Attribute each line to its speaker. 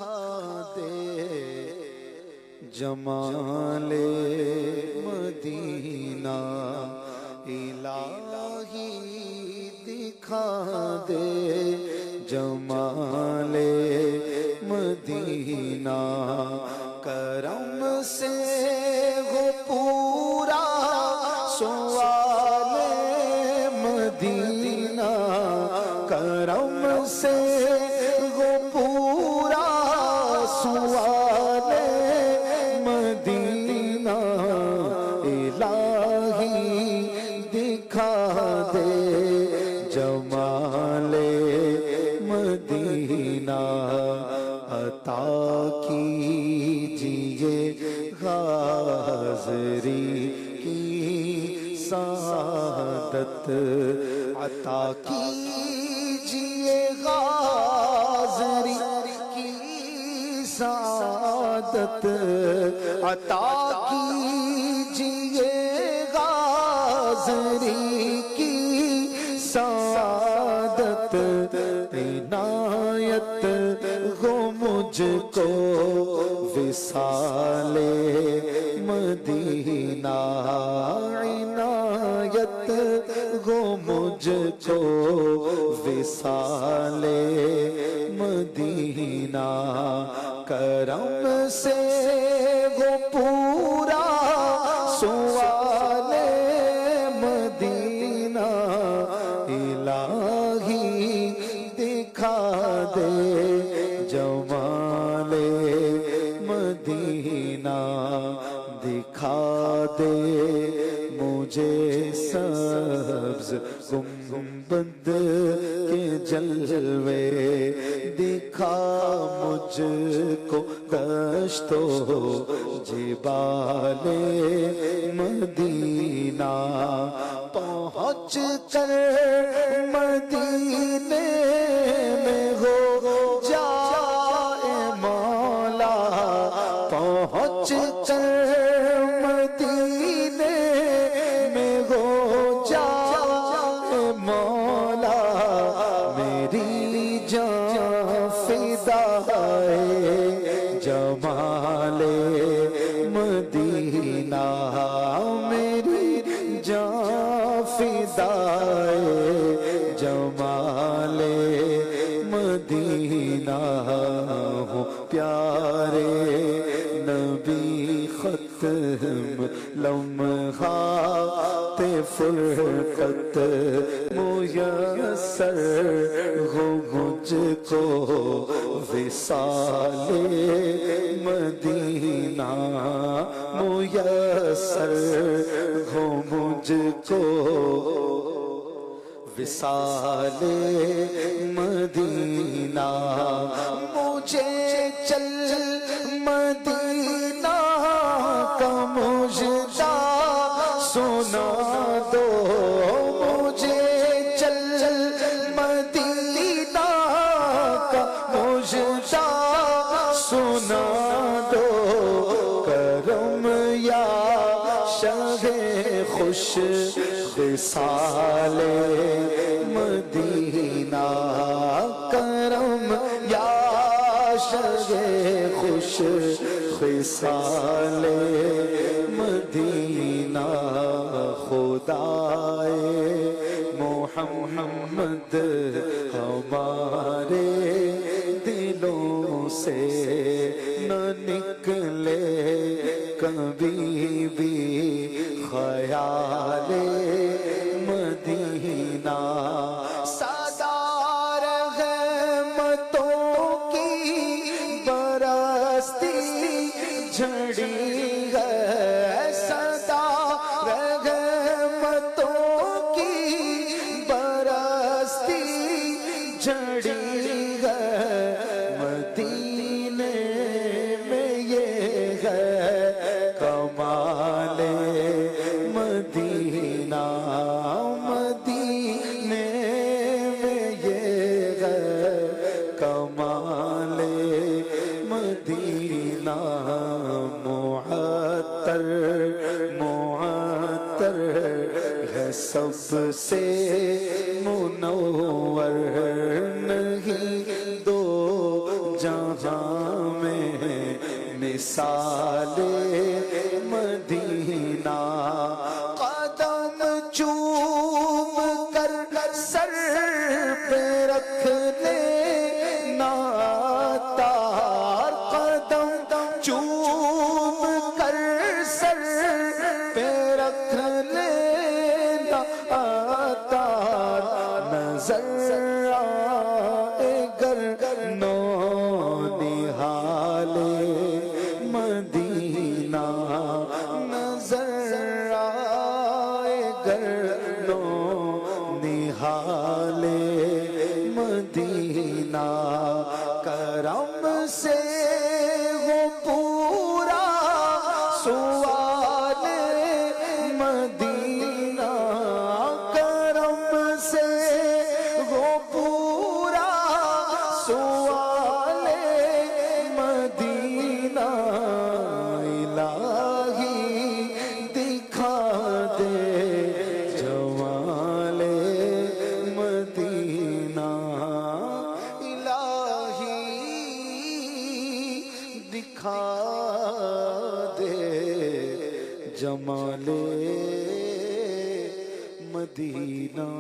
Speaker 1: دکھا دے جمال مدینہ الہی دکھا دے جمال مدینہ کرم سے وہ پورا سوال مدینہ کرم سے وہ پورا سوال مدینہ الہی دکھا دے جمال مدینہ عطا کیجئے حاضری کی سعادت عطا کیجئے حاضری کی سعادت عطا کیجئے حاضری کی سعادت عنایت ہو مجھ کو وصال مدینہ عنایت ہو مجھ کو وصال مدینہ کرم سے وہ پورا سوال مدینہ الہی دکھا دے جمال مدینہ دکھا دے مجھے سبز گنبد کے جلوے دکھا مجھ کو دشت و جبال مدینہ پہنچ کر مدینے میں ہو جائے مولا پہنچ کر مدینے میں ہو جائے مولا میری جان فدا ہے جمال مدینہ میری جان فدا ہے جمال مدینہ ہو پیارے نبی ختم لمحات فرقت میسر ہو مجھ کو وصال مدینہ میسر ہو مجھ کو وصال مدینہ مجھے چل مدینہ کا مجدہ سنا دو مجھے چل مدینہ کا مجدہ سنا دو کرم یا شہ خوش وصال مدینہ کرم یا شہ خوش وصال مدینہ خدائے محمد ہمارے دلوں سے نہ نکلے کبھی بھی خیال مدینہ سادار رحمتوں کی برستی جھڑی ہے سدا رحمتوں کی برستی جھڑی ہے مدینے میں یہ ہے کمال مدینہ مدینے میں یہ ہے کمال مدینہ معطر معطر ہے سب سے منور نہیں دو جہاں وصال مدینہ قدم چوم کر سر پہ رکھ لینا تار قدم چوم کر سر پہ رکھ لینا تار نظر آئے گر نو نہال مدینہ نظر آئے گر نو نہال مدینہ کرم سے وہ پورا سوال مدینہ کرم سے وہ پورا سوال مدینہ الہی دکھا دے جمال مدینہ الہی دکھا دے جمال مدینہ